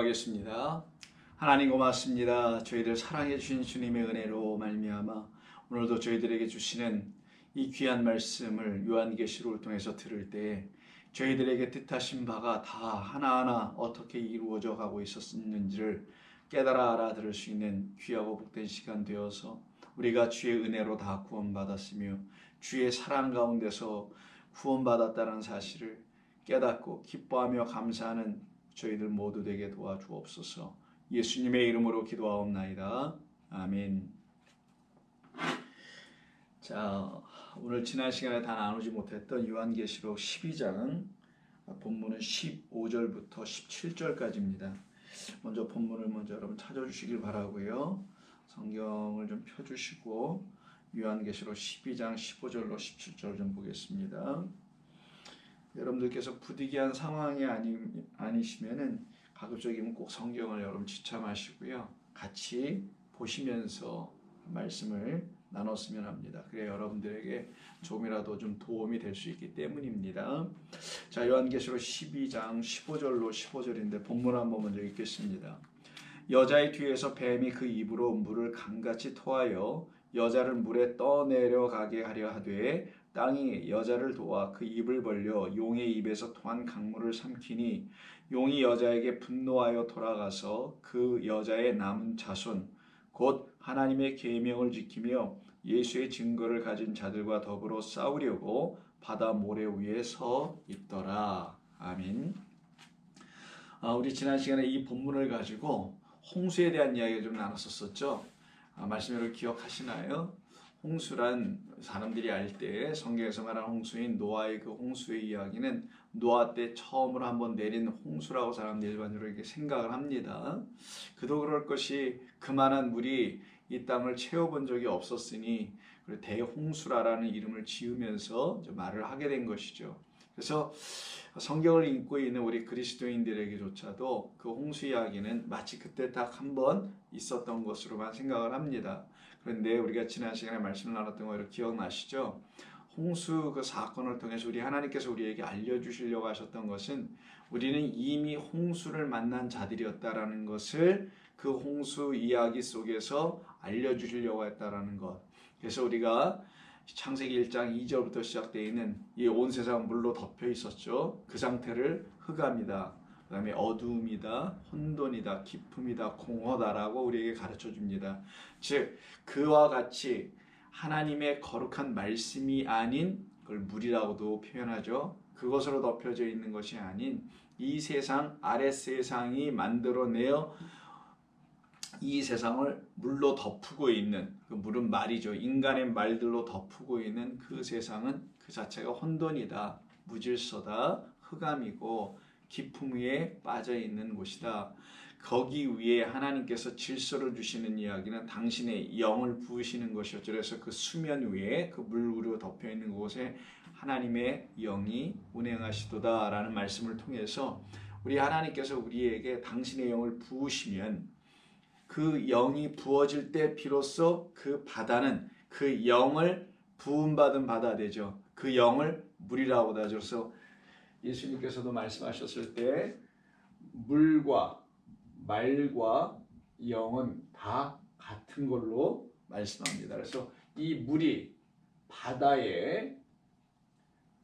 기도하겠습니다. 하나님 고맙습니다. 저희들 사랑해 주신 주님의 은혜로 말미암아 오늘도 저희들에게 주시는 이 귀한 말씀을 요한계시록을 통해서 들을 때 저희들에게 뜻하신 바가 다 하나하나 어떻게 이루어져 가고 있었는지를 깨달아 알아들을 수 있는 귀하고 복된 시간 되어서 우리가 주의 은혜로 다 구원받았으며 주의 사랑 가운데서 구원받았다는 사실을 깨닫고 기뻐하며 감사하는 저희들 모두 되게 도와주옵소서. 예수님의 이름으로 기도하옵나이다. 아멘. 자, 오늘 지난 시간에 다 나누지 못했던 요한계시록 12장 본문은 15절부터 17절까지입니다. 먼저 본문을 여러분 찾아주시길 바라고요. 성경을 좀 펴주시고 요한계시록 12장 15절로 17절 좀 보겠습니다. 여러분들께서 부득이한 상황이 아니시면은 가급적이면 꼭 성경을 여러분 지참하시고요. 같이 보시면서 말씀을 나눴으면 합니다. 그래 여러분들에게 조금이라도 좀 도움이 될 수 있기 때문입니다. 자, 요한계시록 12장 15절로 15절인데 본문 한번 먼저 읽겠습니다. 여자의 뒤에서 뱀이 그 입으로 물을 강같이 토하여 여자를 물에 떠내려가게 하려 하되 땅이 여자를 도와 그 입을 벌려 용의 입에서 토한 강물을 삼키니 용이 여자에게 분노하여 돌아가서 그 여자의 남은 자손 곧 하나님의 계명을 지키며 예수의 증거를 가진 자들과 더불어 싸우려고 바다 모래 위에 서 있더라. 아멘. 우리 지난 시간에 이 본문을 가지고 홍수에 대한 이야기를 좀 나눴었죠. 말씀을 기억하시나요? 홍수란 사람들이 알 때 성경에서 말하는 홍수인 노아의 그 홍수의 이야기는 노아 때 처음으로 한번 내린 홍수라고 사람들이 일반적으로 이렇게 생각을 합니다. 그도 그럴 것이 그만한 물이 이 땅을 채워본 적이 없었으니 대홍수라라는 이름을 지으면서 말을 하게 된 것이죠. 그래서 성경을 읽고 있는 우리 그리스도인들에게조차도 그 홍수 이야기는 마치 그때 딱 한 번 있었던 것으로만 생각을 합니다. 그런데 우리가 지난 시간에 말씀을 나눴던 거 기억나시죠? 홍수 그 사건을 통해서 우리 하나님께서 우리에게 알려주시려고 하셨던 것은 우리는 이미 홍수를 만난 자들이었다라는 것을 그 홍수 이야기 속에서 알려주시려고 했다라는 것. 그래서 우리가 창세기 1장 2절부터 시작되어 있는 이 온 세상은 물로 덮여 있었죠. 그 상태를 흑암이다, 그 다음에 어두움이다, 혼돈이다, 기품이다, 공허다라고 우리에게 가르쳐 줍니다. 즉 그와 같이 하나님의 거룩한 말씀이 아닌 그걸 물이라고도 표현하죠. 그것으로 덮여져 있는 것이 아닌 이 세상 아랫 세상이 만들어내어 이 세상을 물로 덮고 있는 그 물은 말이죠. 인간의 말들로 덮고 있는 그 세상은 그 자체가 혼돈이다, 무질서다, 흑암이고 기품 위에 빠져 있는 곳이다. 거기 위에 하나님께서 질서를 주시는 이야기는 당신의 영을 부으시는 것이었죠. 그래서 그 수면 위에 그 물로 덮여 있는 곳에 하나님의 영이 운행하시도다 라는 말씀을 통해서 우리 하나님께서 우리에게 당신의 영을 부으시면 그 영이 부어질 때 비로소 그 바다는 그 영을 부음받은 바다 되죠. 그 영을 물이라고 하죠. 그래서 예수님께서도 말씀하셨을 때 물과 말과 영은 다 같은 걸로 말씀합니다. 그래서 이 물이 바다에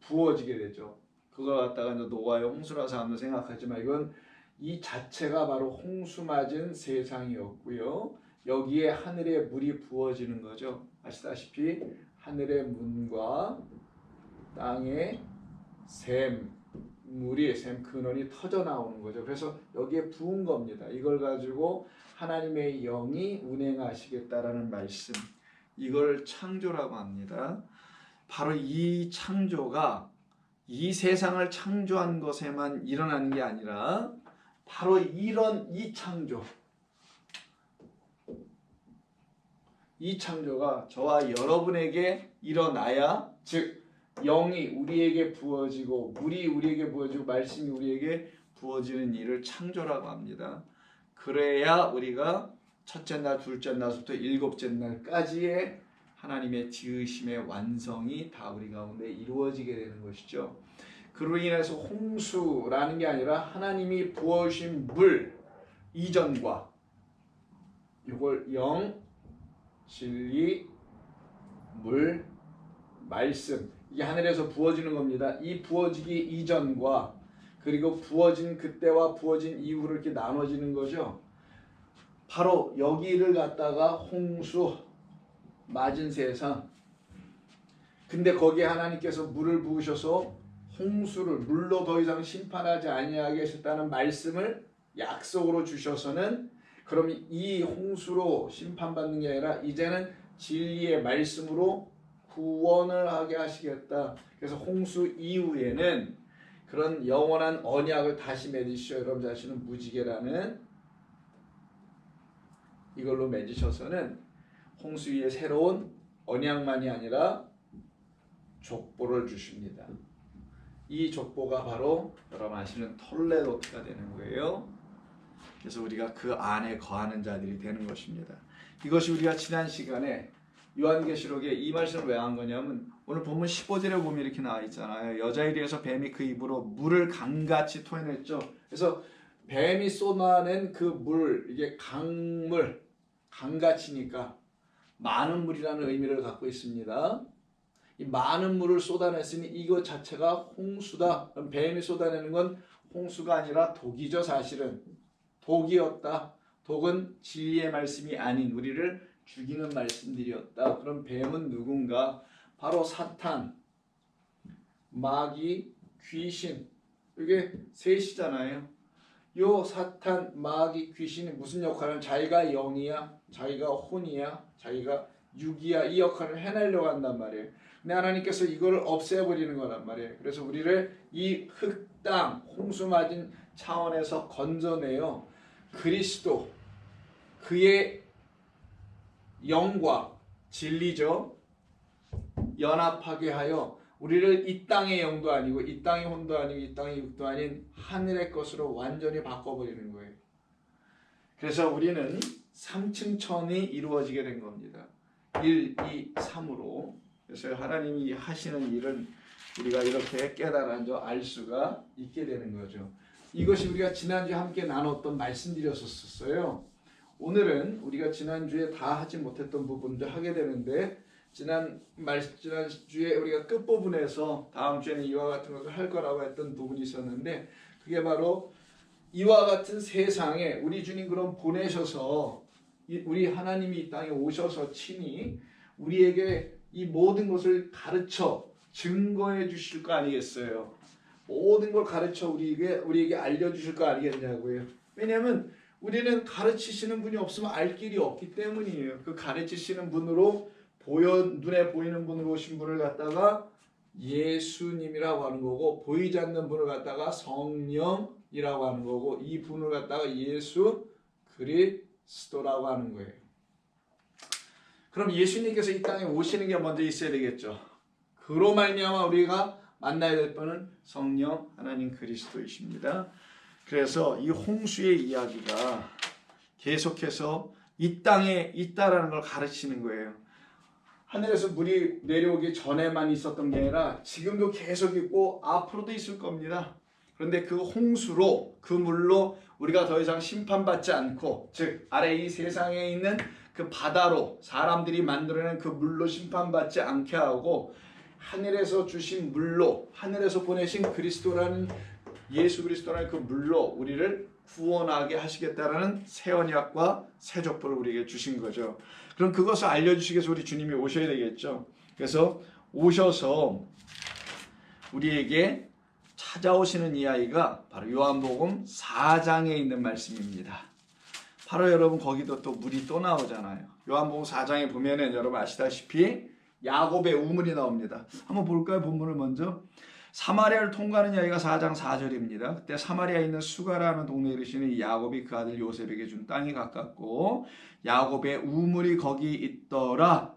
부어지게 되죠. 그걸 갖다가 이제 노아의 홍수라 사람도 생각하지만 이건 이 자체가 바로 홍수 맞은 세상이었고요. 여기에 하늘의 물이 부어지는 거죠. 아시다시피 하늘의 문과 땅의 샘 근원이 터져 나오는 거죠. 그래서 여기에 부은 겁니다. 이걸 가지고 하나님의 영이 운행하시겠다라는 말씀, 이걸 창조라고 합니다. 바로 이 창조가 이 세상을 창조한 것에만 일어나는 게 아니라 바로 이 창조가 저와 여러분에게 일어나야, 즉 영이 우리에게 부어지고 물이 우리에게 부어지고 말씀이 우리에게 부어지는 일을 창조라고 합니다. 그래야 우리가 첫째 날, 둘째 날부터 일곱째 날까지의 하나님의 지으심의 완성이 다 우리 가운데 이루어지게 되는 것이죠. 그로 인해서 홍수라는 게 아니라 하나님이 부어주신 물, 이전과 이걸 영, 진리, 물, 말씀 이게 하늘에서 부어지는 겁니다. 이 부어지기 이전과 그리고 부어진 그때와 부어진 이후를 이렇게 나눠지는 거죠. 바로 여기를 갖다가 홍수 맞은 세상. 근데 거기에 하나님께서 물을 부으셔서 홍수를 물로 더 이상 심판하지 아니하게 하셨다는 말씀을 약속으로 주셔서는 그럼 이 홍수로 심판받는 게 아니라 이제는 진리의 말씀으로 구원을 하게 하시겠다. 그래서 홍수 이후에는 그런 영원한 언약을 다시 맺으시오. 여러분 자신은 무지개라는 이걸로 맺으셔서는 홍수 위에 새로운 언약만이 아니라 족보를 주십니다. 이 족보가 바로 여러분 아시는 톨레도트가 되는 거예요. 그래서 우리가 그 안에 거하는 자들이 되는 것입니다. 이것이 우리가 지난 시간에 요한계시록에 이 말씀을 왜 한 거냐면 오늘 본문 15절에 보면 이렇게 나와 있잖아요. 여자일에서 뱀이 그 입으로 물을 강같이 토해냈죠. 그래서 뱀이 쏟아낸 그 물, 이게 강물, 강같이니까 많은 물이라는 의미를 갖고 있습니다. 이 많은 물을 쏟아냈으니 이것 자체가 홍수다. 그럼 뱀이 쏟아내는 건 홍수가 아니라 독이죠. 사실은 독이었다. 독은 진리의 말씀이 아닌 우리를 죽이는 말씀들이었다. 그럼 뱀은 누군가? 바로 사탄, 마귀, 귀신. 이게 셋이잖아요. 요 사탄, 마귀, 귀신이 무슨 역할을? 자기가 영이야, 자기가 혼이야, 자기가 육이야. 이 역할을 해내려고 한단 말이에요. 근데 하나님께서 이거를 없애버리는 거란 말이에요. 그래서 우리를 이 흙땅, 홍수 맞은 차원에서 건져내요. 그리스도, 그의 영과 진리죠. 연합하게 하여 우리를 이 땅의 영도 아니고 이 땅의 혼도 아니고 이 땅의 육도 아닌 하늘의 것으로 완전히 바꿔버리는 거예요. 그래서 우리는 3층 천이 이루어지게 된 겁니다. 1, 2, 3으로. 그래서 하나님이 하시는 일은 우리가 이렇게 깨달아 알 수가 있게 되는 거죠. 이것이 우리가 지난주에 함께 나눴던 말씀드렸었어요. 오늘은 우리가 지난주에 다 하지 못했던 부분들 하게 되는데 지난주에 우리가 끝부분에서 다음 주에는 이와 같은 것을 할 거라고 했던 부분이 있었는데 그게 바로 이와 같은 세상에 우리 주님 그럼 보내셔서 우리 하나님이 이 땅에 오셔서 친히 우리에게 이 모든 것을 가르쳐 증거해 주실 거 아니겠어요? 모든 걸 가르쳐 우리에게 알려주실 거 아니겠냐고요. 왜냐하면 우리는 가르치시는 분이 없으면 알 길이 없기 때문이에요. 그 가르치시는 분으로 눈에 보이는 분으로 오신 분을 갖다가 예수님이라고 하는 거고 보이지 않는 분을 갖다가 성령이라고 하는 거고 이 분을 갖다가 예수 그리스도라고 하는 거예요. 그럼 예수님께서 이 땅에 오시는 게 먼저 있어야 되겠죠. 그로 말미암아 우리가 만나야 될 분은 성령 하나님 그리스도이십니다. 그래서 이 홍수의 이야기가 계속해서 이 땅에 있다라는 걸 가르치는 거예요. 하늘에서 물이 내려오기 전에만 있었던 게 아니라 지금도 계속 있고 앞으로도 있을 겁니다. 그런데 그 홍수로 그 물로 우리가 더 이상 심판받지 않고 즉 아래 이 세상에 있는 그 바다로 사람들이 만들어낸 그 물로 심판받지 않게 하고 하늘에서 주신 물로 하늘에서 보내신 그리스도라는 예수 그리스도라는 그 물로 우리를 구원하게 하시겠다라는 새 언약과 새 족보를 우리에게 주신 거죠. 그럼 그것을 알려주시기 위해서 우리 주님이 오셔야 되겠죠. 그래서 오셔서 우리에게 찾아오시는 이야기가 바로 요한복음 4장에 있는 말씀입니다. 바로 여러분 거기도 또 물이 또 나오잖아요. 요한복음 4장에 보면은 여러분 아시다시피 야곱의 우물이 나옵니다. 한번 볼까요? 본문을 먼저. 사마리아를 통과하는 이야기가 4장 4절입니다. 그때 사마리아에 있는 수가라는 동네에 이르시니 야곱이 그 아들 요셉에게 준 땅이 가깝고 야곱의 우물이 거기 있더라.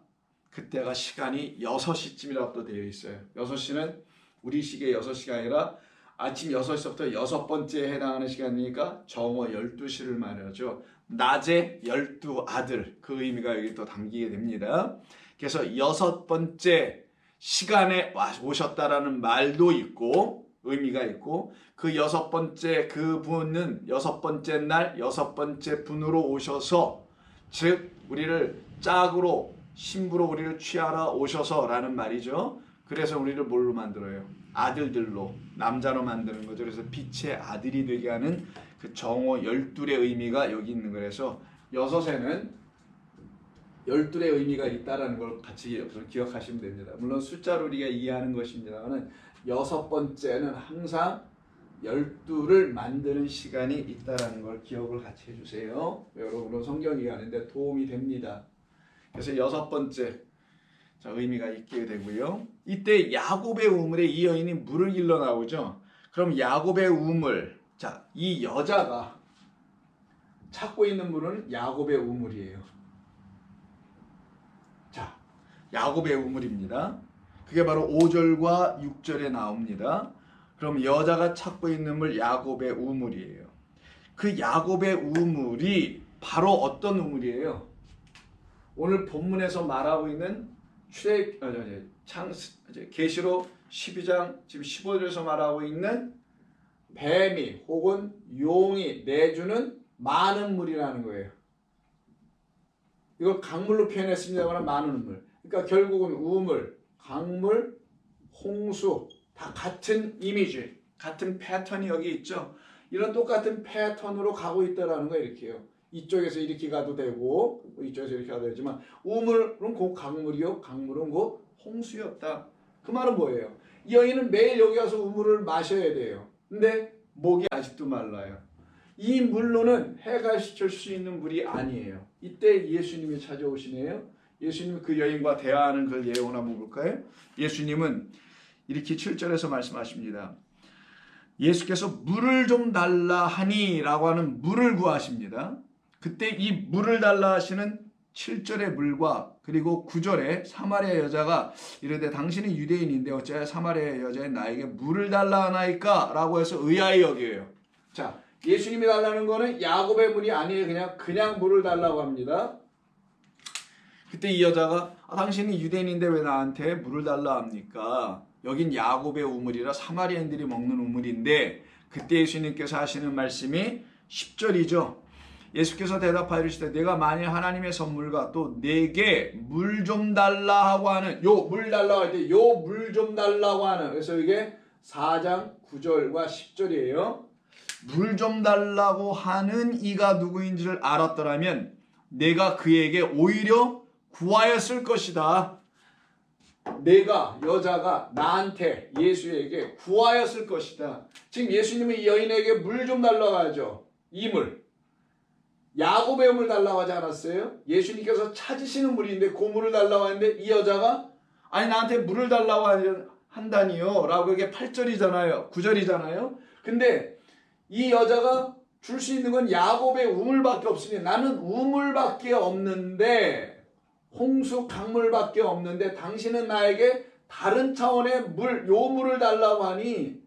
그때가 시간이 6시쯤이라고 또 되어 있어요. 6시는 우리 시기의 6시가 아니라 아침 6시부터 6번째에 해당하는 시간이니까 정오 12시를 말하죠. 낮에 12아들 그 의미가 여기 또 담기게 됩니다. 그래서 6번째 시간에 오셨다라는 말도 있고 의미가 있고 그 여섯 번째 그 분은 여섯 번째 날 여섯 번째 분으로 오셔서 즉 우리를 짝으로 신부로 우리를 취하러 오셔서라는 말이죠. 그래서 우리를 뭘로 만들어요? 아들들로 남자로 만드는 거죠. 그래서 빛의 아들이 되게 하는 그 정오 열둘의 의미가 여기 있는 거예요. 그래서 여섯에는 열둘의 의미가 있다라는 걸 같이 기억하시면 됩니다. 물론 숫자로 우리가 이해하는 것입니다만 여섯 번째는 항상 열둘을 만드는 시간이 있다라는 걸 기억을 같이 해주세요. 여러분은 성경 이해하는데 도움이 됩니다. 그래서 여섯 번째 의미가 있게 되고요. 이때 야곱의 우물에 이 여인이 물을 길러 나오죠. 그럼 야곱의 우물, 자, 이 여자가 찾고 있는 물은 야곱의 우물이에요. 자, 야곱의 우물입니다. 그게 바로 5절과 6절에 나옵니다. 그럼 여자가 찾고 있는 물 야곱의 우물이에요. 그 야곱의 우물이 바로 어떤 우물이에요? 오늘 본문에서 말하고 있는 계시록 12장 지금 15절에서 말하고 있는 뱀이 혹은 용이 내주는 많은 물이라는 거예요. 이걸 강물로 표현했습니다만 많은 물. 그러니까 결국은 우물, 강물, 홍수 다 같은 이미지, 같은 패턴이 여기 있죠. 이런 똑같은 패턴으로 가고 있다라는 거예요. 이렇게요. 이쪽에서 이렇게 가도 되고 이쪽에서 이렇게 가도 되지만 우물은 곧 강물이요, 강물은 곧 홍수였다. 그 말은 뭐예요? 이 여인은 매일 여기 가서 우물을 마셔야 돼요. 근데 목이 아직도 말라요. 이 물로는 해결시킬 수 있는 물이 아니에요. 이때 예수님이 찾아오시네요. 예수님이 그 여인과 대화하는 그 예언을 한번 볼까요? 예수님은 이렇게 7절에서 말씀하십니다. 예수께서 물을 좀 달라 하니 라고 하는 물을 구하십니다. 그때 이 물을 달라 하시는 7절의 물과 그리고 9절에 사마리아 여자가 이르되 당신은 유대인인데 어찌하여 사마리아 여자인 나에게 물을 달라 하나이까? 라고 해서 의아히 여겨요. 자, 예수님이 달라는 거는 야곱의 물이 아니에요. 그냥 물을 달라고 합니다. 그때 이 여자가 당신이 유대인인데 왜 나한테 물을 달라 합니까? 여긴 야곱의 우물이라 사마리아인들이 먹는 우물인데 그때 예수님께서 하시는 말씀이 10절이죠. 예수께서 대답하여 이르시되 내가 만일 하나님의 선물과 또 내게 물 좀 달라 하고 하는 요 물 달라고 할 때 요 물 좀 달라고 하는 그래서 이게 4장 9절과 10절이에요. 물 좀 달라고 하는 이가 누구인지를 알았더라면 내가 그에게 오히려 구하였을 것이다. 내가 여자가 나한테 예수에게 구하였을 것이다. 지금 예수님은 이 여인에게 물 좀 달라고 하죠. 이 물. 야곱의 물 달라고 하지 않았어요? 예수님께서 찾으시는 물인데 그 물을 달라고 하는데 이 여자가 아니 나한테 물을 달라고 한다니요 라고 이게 8절이잖아요. 9절이잖아요. 근데 이 여자가 줄 수 있는 건 야곱의 우물밖에 없으니 나는 우물밖에 없는데 홍수 강물밖에 없는데 당신은 나에게 다른 차원의 물, 요 물을 달라고 하니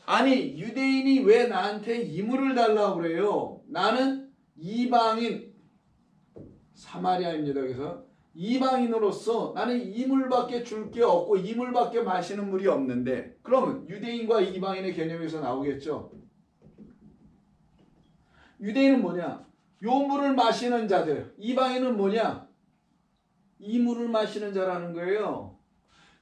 아니 유대인이 왜 나한테 이 물을 달라고 그래요? 나는 이방인 사마리아입니다. 그래서 이방인으로서 나는 이 물밖에 줄 게 없고 이 물밖에 마시는 물이 없는데 그러면 유대인과 이방인의 개념에서 나오겠죠. 유대인은 뭐냐? 요 물을 마시는 자들. 이방인은 뭐냐? 이 물을 마시는 자라는 거예요.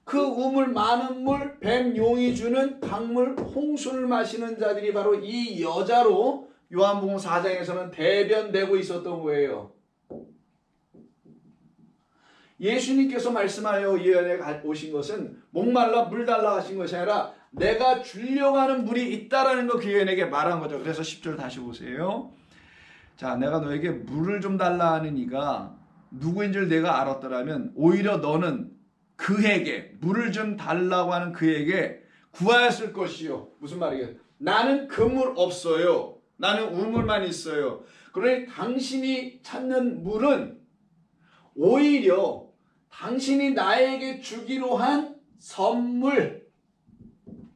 그 우물 많은 물, 뱀 용이 주는 강물, 홍수를 마시는 자들이 바로 이 여자로 요한복음 4장에서는 대변되고 있었던 거예요. 예수님께서 말씀하여 이 여인에 오신 것은 목말라 물 달라 하신 것이 아니라 내가 주려고 하는 물이 있다라는 거 그 여인에게 말한 거죠. 그래서 10절 다시 보세요. 자, 내가 너에게 물을 좀 달라 하는 이가 누구인지를 내가 알았더라면 오히려 너는 그에게 물을 좀 달라고 하는 그에게 구하였을 것이요. 무슨 말이겠어요? 나는 그 물 없어요. 나는 우물만 있어요. 그러니 당신이 찾는 물은 오히려 당신이 나에게 주기로 한 선물,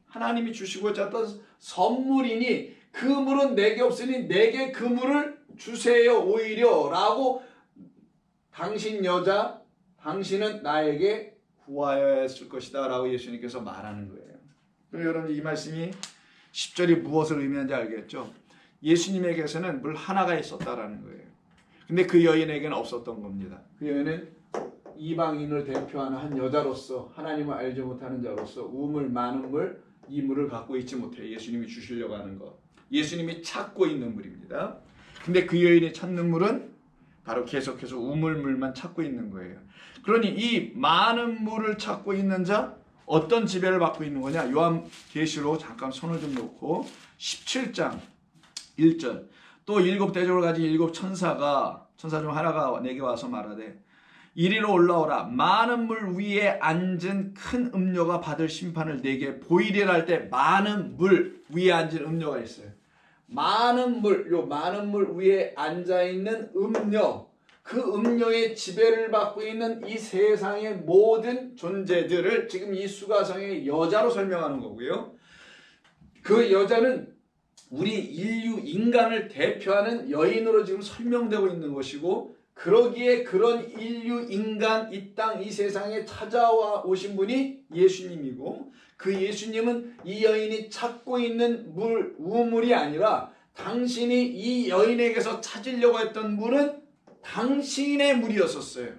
하나님이 주시고자 했던 선물이니 그 물은 내게 없으니 내게 그 물을 주세요 오히려 라고 당신 여자, 당신은 나에게 구하여야 했을 것이다 라고 예수님께서 말하는 거예요. 그럼 여러분 이 말씀이 10절이 무엇을 의미하는지 알겠죠? 예수님에게서는 물 하나가 있었다라는 거예요. 근데 그 여인에게는 없었던 겁니다. 그 여인은 이방인을 대표하는 한 여자로서 하나님을 알지 못하는 자로서 우물 많은 물, 이 물을 갖고 있지 못해요. 예수님이 주시려고 하는 것. 예수님이 찾고 있는 물입니다. 근데 그 여인이 찾는 물은 바로 계속해서 우물물만 찾고 있는 거예요. 그러니 이 많은 물을 찾고 있는 자 어떤 지배를 받고 있는 거냐? 요한계시록 잠깐 손을 좀 놓고 17장 1절 또 일곱 대접을 가진 일곱 천사 중 하나가 내게 와서 말하되 이리로 올라오라 많은 물 위에 앉은 큰 음녀가 받을 심판을 내게 보이리라 할 때 많은 물 위에 앉은 음녀가 있어요. 많은 물, 요 많은 물 위에 앉아있는 음녀, 그 음녀의 지배를 받고 있는 이 세상의 모든 존재들을 지금 이 수가성의 여자로 설명하는 거고요. 그 여자는 우리 인간을 대표하는 여인으로 지금 설명되고 있는 것이고, 그러기에 그런 인류, 인간, 이 땅, 이 세상에 찾아와 오신 분이 예수님이고, 그 예수님은 이 여인이 찾고 있는 물, 우물이 아니라 당신이 이 여인에게서 찾으려고 했던 물은 당신의 물이었었어요.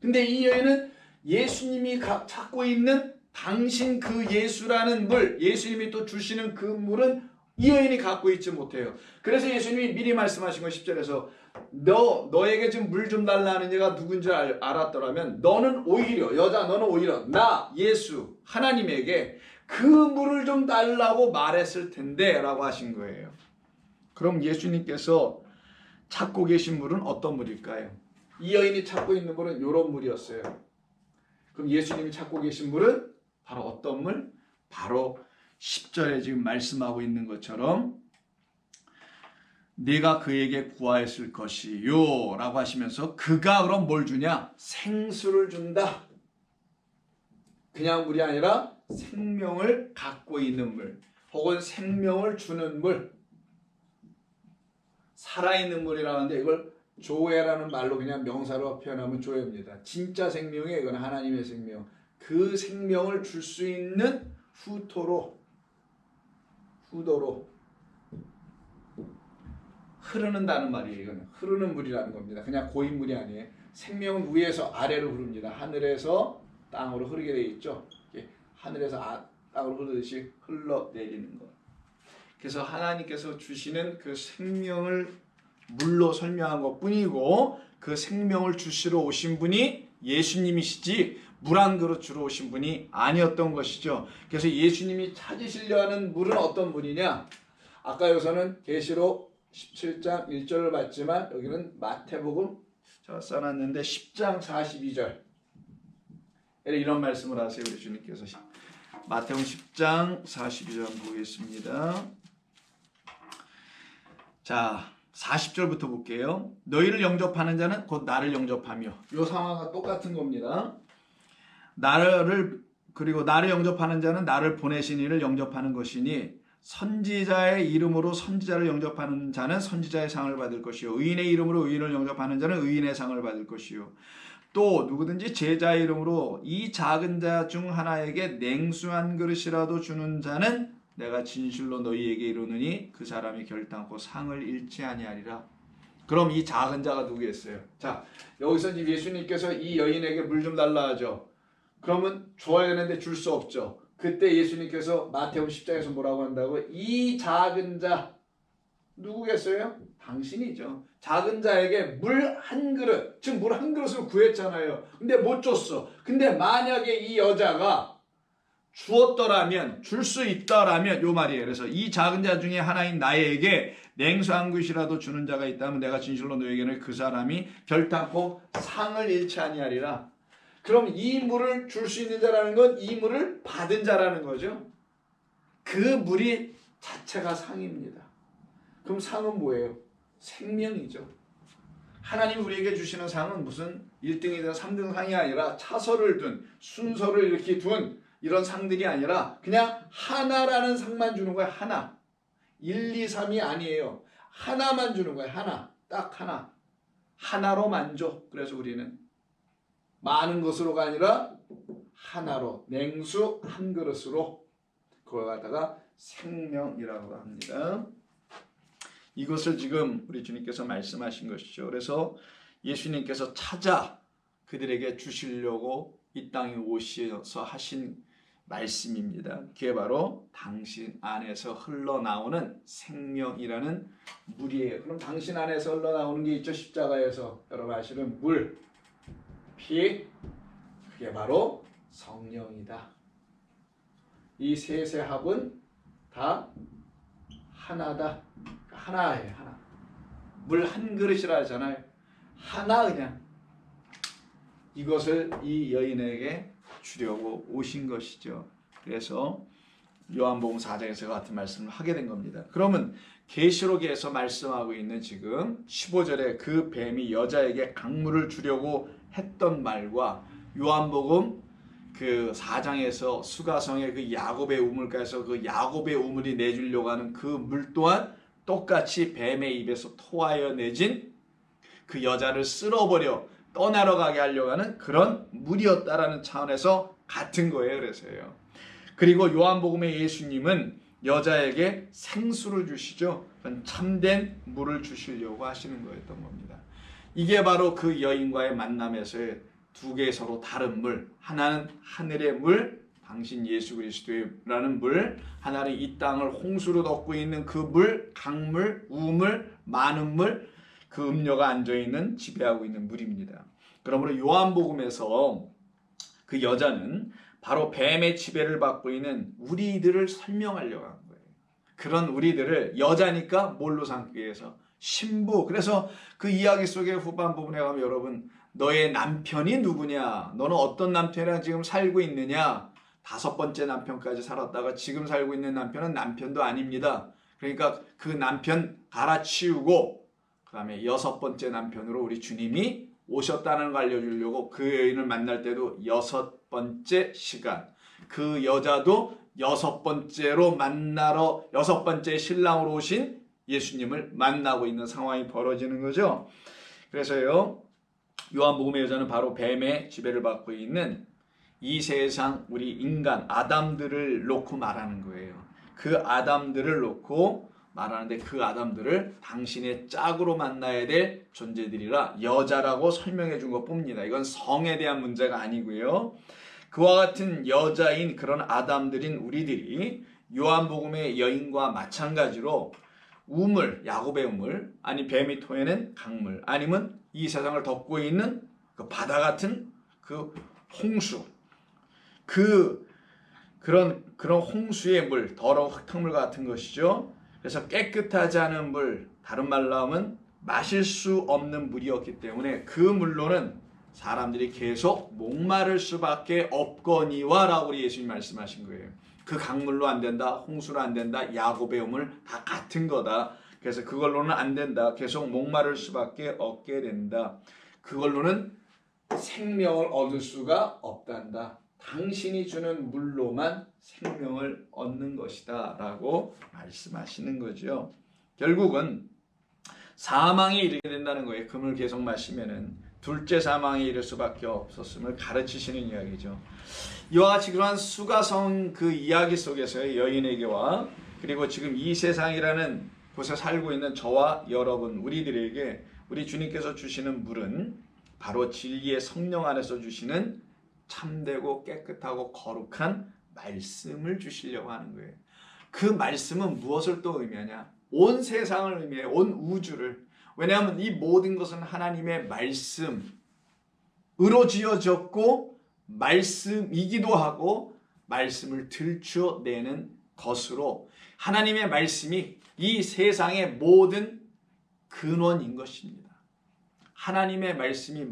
근데 이 여인은 예수님이 찾고 있는 당신 그 예수라는 물, 예수님이 또 주시는 그 물은 이 여인이 갖고 있지 못해요. 그래서 예수님이 미리 말씀하신 거 10절에서 너에게 지금 물 좀 달라는 얘가 누군지 알았더라면 너는 오히려 너는 오히려 나 예수 하나님에게 그 물을 좀 달라고 말했을 텐데 라고 하신 거예요. 그럼 예수님께서 찾고 계신 물은 어떤 물일까요? 이 여인이 찾고 있는 물은 이런 물이었어요. 그럼 예수님이 찾고 계신 물은 바로 어떤 물? 바로 10절에 지금 말씀하고 있는 것처럼 네가 그에게 구하였을 것이요 라고 하시면서 그가 그럼 뭘 주냐? 생수를 준다. 그냥 물이 아니라 생명을 갖고 있는 물, 혹은 생명을 주는 물, 살아있는 물이라고 하는데 이걸 조회라는 말로 그냥 명사로 표현하면 조회입니다. 진짜 생명이에요. 이건 하나님의 생명. 그 생명을 줄 수 있는 후도로 흐르는다는 말이에요. 이거는 흐르는 물이라는 겁니다. 그냥 고인 물이 아니에요. 생명은 위에서 아래로 흐릅니다. 하늘에서 땅으로 흐르게 되어 있죠. 하늘에서 땅으로 흐르듯이 흘러내리는 것. 그래서 하나님께서 주시는 그 생명을 물로 설명한 것뿐이고, 그 생명을 주시러 오신 분이 예수님이시지 물 한 그릇 주러 오신 분이 아니었던 것이죠. 그래서 예수님이 찾으시려 하는 물은 어떤 물이냐? 아까 여기서는 계시록 17장 1절을 봤지만 여기는 마태복음 제가 써놨는데 10장 42절 이런 말씀을 하세요. 우리 주님께서 마태복음 10장 42절 한번 보겠습니다. 자, 40절부터 볼게요. 너희를 영접하는 자는 곧 나를 영접하며, 이 상황과 똑같은 겁니다. 그리고 나를 영접하는 자는 나를 보내신 이를 영접하는 것이니, 선지자의 이름으로 선지자를 영접하는 자는 선지자의 상을 받을 것이요, 의인의 이름으로 의인을 영접하는 자는 의인의 상을 받을 것이요, 또 누구든지 제자의 이름으로 이 작은 자 중 하나에게 냉수 한 그릇이라도 주는 자는 내가 진실로 너희에게 이르노니 그 사람이 결단코 상을 잃지 아니하리라. 그럼 이 작은 자가 누구겠어요? 자, 여기서 이제 예수님께서 이 여인에게 물 좀 달라 하죠. 그러면 줘야 되는데 줄 수 없죠. 그때 예수님께서 마태복음 10장에서 뭐라고 한다고? 이 작은 자 누구겠어요? 당신이죠. 작은 자에게 물 한 그릇, 지금 물 한 그릇을 구했잖아요. 근데 못 줬어. 근데 만약에 이 여자가 주었더라면, 줄 수 있더라면, 요 말이에요. 그래서 이 작은 자 중에 하나인 나에게 냉수 한 그릇이라도 주는 자가 있다면 내가 진실로 너에게는 그 사람이 결단코 상을 잃지 아니하리라. 그럼 이 물을 줄 수 있는 자라는 건 이 물을 받은 자라는 거죠. 그 물이 자체가 상입니다. 그럼 상은 뭐예요? 생명이죠. 하나님이 우리에게 주시는 상은 무슨 1등이든 3등 상이 아니라 차서를 둔, 순서를 이렇게 둔 이런 상들이 아니라 그냥 하나라는 상만 주는 거예요. 하나. 1, 2, 3이 아니에요. 하나만 주는 거예요. 하나. 딱 하나. 하나로 만족. 그래서 우리는 많은 것으로가 아니라 하나로, 냉수 한 그릇으로. 그걸 갖다가 생명이라고 합니다. 이것을 지금 우리 주님께서 말씀하신 것이죠. 그래서 예수님께서 찾아 그들에게 주시려고 이 땅에 오셔서 하신 말씀입니다. 그게 바로 당신 안에서 흘러나오는 생명이라는 물이에요. 그럼 당신 안에서 흘러나오는 게 있죠. 십자가에서 여러분 아시는 물, 피, 그게 바로 성령이다. 이 셋의 합은 다 하나다. 하나예요. 하나. 물 한 그릇이라 하잖아요. 하나 그냥. 이것을 이 여인에게 주려고 오신 것이죠. 그래서 요한복음 4장에서 같은 말씀을 하게 된 겁니다. 그러면 계시록에서 말씀하고 있는 지금 15절에 그 뱀이 여자에게 강물을 주려고 했던 말과 요한복음 그 4장에서 수가성의 그 야곱의 우물가에서 그 야곱의 우물이 내주려고 하는 그 물 또한 똑같이 뱀의 입에서 토하여 내진 그 여자를 쓸어버려 떠나러 가게 하려고 하는 그런 물이었다라는 차원에서 같은 거예요. 그래서요. 그리고 요한복음의 예수님은 여자에게 생수를 주시죠. 참된 물을 주시려고 하시는 거였던 겁니다. 이게 바로 그 여인과의 만남에서의 두 개의 서로 다른 물, 하나는 하늘의 물, 당신 예수 그리스도라는 물, 하나는 이 땅을 홍수로 덮고 있는 그 물, 강물, 우물, 많은 물, 그 음료가 앉아있는 지배하고 있는 물입니다. 그러므로 요한복음에서 그 여자는 바로 뱀의 지배를 받고 있는 우리들을 설명하려고 한 거예요. 그런 우리들을 여자니까 뭘로 삼기 위해서? 신부. 그래서 그 이야기 속의 후반 부분에 가면 여러분 너의 남편이 누구냐? 너는 어떤 남편이랑 지금 살고 있느냐? 5번째 남편까지 살았다가 지금 살고 있는 남편은 남편도 아닙니다. 그러니까 그 남편 갈아치우고 그 다음에 6번째 남편으로 우리 주님이 오셨다는 걸 알려주려고 그 여인을 만날 때도 6번째 시간, 그 여자도 6번째로 만나러 6번째 신랑으로 오신 예수님을 만나고 있는 상황이 벌어지는 거죠. 그래서요 요한복음의 여자는 바로 뱀의 지배를 받고 있는 이 세상 우리 인간 아담들을 놓고 말하는 거예요. 그 아담들을 놓고 말하는데 그 아담들을 당신의 짝으로 만나야 될 존재들이라 여자라고 설명해 준 것뿐입니다. 이건 성에 대한 문제가 아니고요. 그와 같은 여자인 그런 아담들인 우리들이 요한복음의 여인과 마찬가지로 우물, 야곱의 우물, 아니 뱀이 토해낸 강물, 아니면 이 세상을 덮고 있는 그 바다 같은 그 홍수, 그런 홍수의 물, 더러운 흙탕물 같은 것이죠. 그래서 깨끗하지 않은 물, 다른 말로 하면 마실 수 없는 물이었기 때문에 그 물로는 사람들이 계속 목마를 수밖에 없거니와 라고 우리 예수님 말씀하신 거예요. 그 강물로 안 된다, 홍수로 안 된다, 야곱의 우물 다 같은 거다. 그래서 그걸로는 안 된다. 계속 목마를 수밖에 없게 된다. 그걸로는 생명을 얻을 수가 없단다. 당신이 주는 물로만 생명을 얻는 것이다 라고 말씀하시는 거죠. 결국은 사망에 이르게 된다는 거예요. 금을 계속 마시면은 둘째 사망에 이를 수밖에 없었음을 가르치시는 이야기죠. 이와 같이 그러한 수가성 그 이야기 속에서의 여인에게와 그리고 지금 이 세상이라는 곳에 살고 있는 저와 여러분 우리들에게 우리 주님께서 주시는 물은 바로 진리의 성령 안에서 주시는 참되고 깨끗하고 거룩한 말씀을 주시려고 하는 거예요. 그 말씀은 무엇을 또 의미하냐? 온 세상을 의미해, 온 우주를. 왜냐하면 이 모든 것은 하나님의 말씀으로 지어졌고 말씀이기도 하고 말씀을 들추어내는 것으로 하나님의 말씀이 이 세상의 모든 근원인 것입니다. 하나님의 말씀이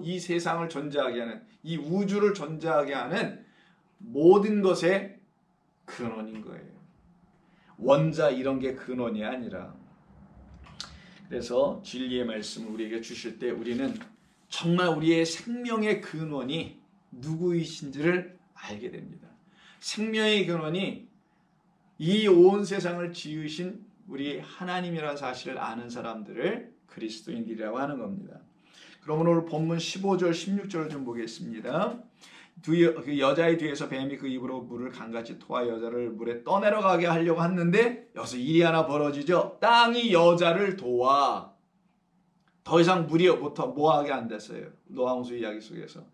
이 세상을 존재하게 하는, 이 우주를 존재하게 하는 모든 것의 근원인 거예요. 원자 이런 게 근원이 아니라. 그래서 진리의 말씀을 우리에게 주실 때 우리는 정말 우리의 생명의 근원이 누구이신지를 알게 됩니다. 생명의 근원이 이 온 세상을 지으신 우리 하나님이라는 사실을 아는 사람들을 그리스도인들이라고 하는 겁니다. 그러면 오늘 본문 15절 16절을 좀 보겠습니다. 그 여자의 뒤에서 뱀이 그 입으로 물을 강같이 토하 여자를 물에 떠내려가게 하려고 했는데 여기서 일이 하나 벌어지죠. 땅이 여자를 도와. 더 이상 물이 뭐하게 안 됐어요. 노아홍수 이야기 속에서.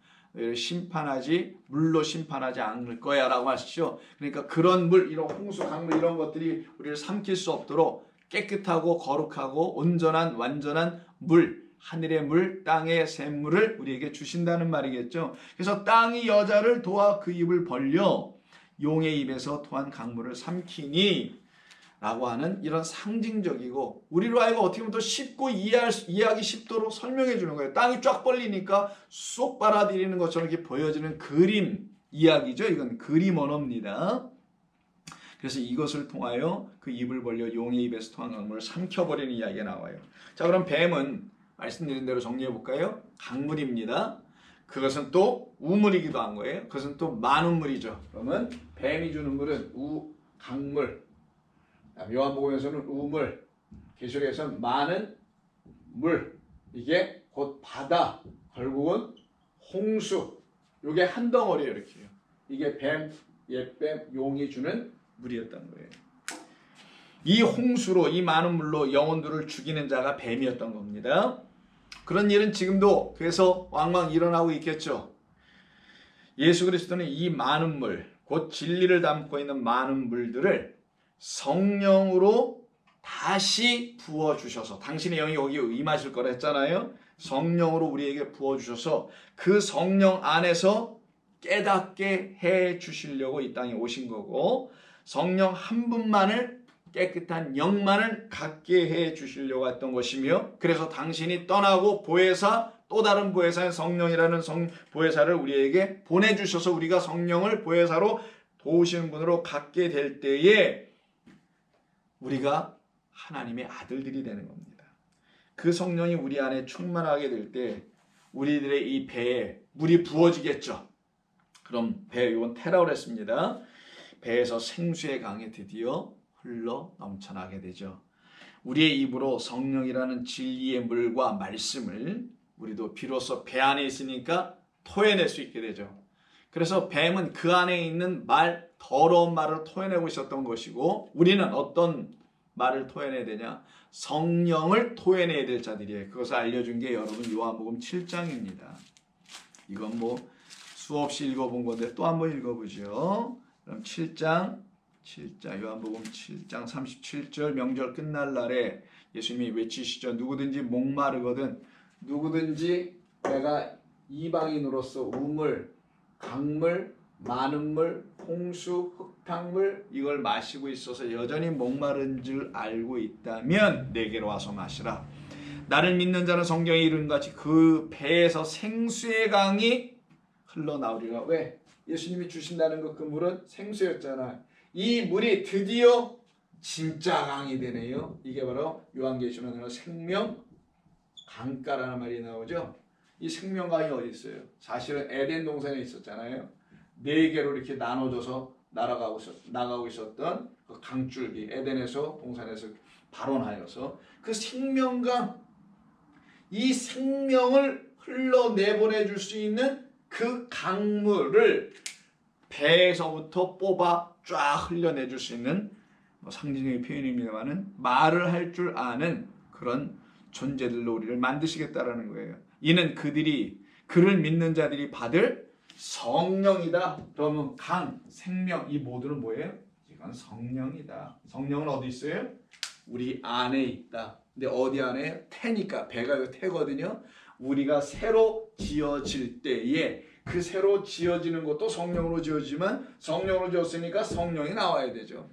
물로 심판하지 않을 거야 라고 하시죠. 그러니까 그런 물, 이런 홍수, 강물 이런 것들이 우리를 삼킬 수 없도록 깨끗하고 거룩하고 온전한 완전한 물, 하늘의 물, 땅의 샘물을 우리에게 주신다는 말이겠죠. 그래서 땅이 여자를 도와 그 입을 벌려 용의 입에서 토한 강물을 삼키니 라고 하는 이런 상징적이고 우리로 하여금 어떻게 보면 더 쉽고 이해하기 쉽도록 설명해 주는 거예요. 땅이 쫙 벌리니까 쏙 빨아들이는 것처럼 이렇게 보여지는 그림 이야기죠. 이건 그림 언어입니다. 그래서 이것을 통하여 그 입을 벌려 용의 입에서 토한 강물을 삼켜버리는 이야기가 나와요. 자, 그럼 뱀은 말씀드린 대로 정리해 볼까요? 강물입니다. 그것은 또 우물이기도 한 거예요. 그것은 또 많은 물이죠. 그러면 뱀이 주는 물은 강물, 요한복음에서는 우물, 계시록에서는 많은 물, 이게 곧 바다, 결국은 홍수, 이게 한 덩어리예요. 이렇게요. 이게 뱀, 옛뱀, 용이 주는 물이었던 거예요. 이 홍수로, 이 많은 물로 영혼들을 죽이는 자가 뱀이었던 겁니다. 그런 일은 지금도 그래서 왕왕 일어나고 있겠죠. 예수 그리스도는 이 많은 물, 곧 진리를 담고 있는 많은 물들을 성령으로 다시 부어주셔서, 당신의 영이 여기 임하실 거라 했잖아요. 성령으로 우리에게 부어주셔서 그 성령 안에서 깨닫게 해 주시려고 이 땅에 오신 거고, 성령 한 분만을, 깨끗한 영만을 갖게 해 주시려고 했던 것이며, 그래서 당신이 떠나고 보혜사, 또 다른 보혜사인 성령이라는 보혜사를 우리에게 보내주셔서 우리가 성령을 보혜사로 도우시는 분으로 갖게 될 때에 우리가 하나님의 아들들이 되는 겁니다. 그 성령이 우리 안에 충만하게 될 때 우리들의 이 배에 물이 부어지겠죠. 그럼 이건 테라를 했습니다. 배에서 생수의 강이 드디어 흘러 넘쳐나게 되죠. 우리의 입으로 성령이라는 진리의 물과 말씀을 우리도 비로소 배 안에 있으니까 토해낼 수 있게 되죠. 그래서 뱀은 그 안에 있는 더러운 말을 토해내고 있었던 것이고, 우리는 어떤 말을 토해내야 되냐? 성령을 토해내야 될 자들이에요. 그것을 알려준 게 여러분 요한복음 7장입니다. 이건 수없이 읽어본 건데 또 한번 읽어보죠. 그럼 7장 요한복음 7장 37절 명절 끝날 날에 예수님이 외치시죠. 누구든지 목마르거든, 누구든지 내가 이방인으로서 우물, 강물, 많은 물, 홍수, 흙탕물 이걸 마시고 있어서 여전히 목마른 줄 알고 있다면 내게로 와서 마시라. 나를 믿는 자는 성경에 이른 같이 그 배에서 생수의 강이 흘러나오리라. 왜? 예수님이 주신다는 그 물은 생수였잖아. 이 물이 드디어 진짜 강이 되네요. 이게 바로 요한계시록에 생명 강가라는 말이 나오죠. 이 생명강이 어디 있어요? 사실은 에덴 동산에 있었잖아요. 4개로 이렇게 나눠져서 나가고 있었던 그 강줄기, 에덴에서 동산에서 발원하여서 그 생명강, 이 생명을 흘러내보내 줄 수 있는 그 강물을 배에서부터 뽑아 쫙 흘려내줄 수 있는 상징적인 표현입니다만은 말을 할 줄 아는 그런 존재들로 우리를 만드시겠다라는 거예요. 이는 그를 믿는 자들이 받을 성령이다. 그러면 강, 생명, 이 모두는 뭐예요? 이건 성령이다. 성령은 어디 있어요? 우리 안에 있다. 근데 어디 안에? 태니까. 배가 요 태거든요. 우리가 새로 지어질 때에 그 새로 지어지는 것도 성령으로 지어지지만 성령으로 지었으니까 성령이 나와야 되죠.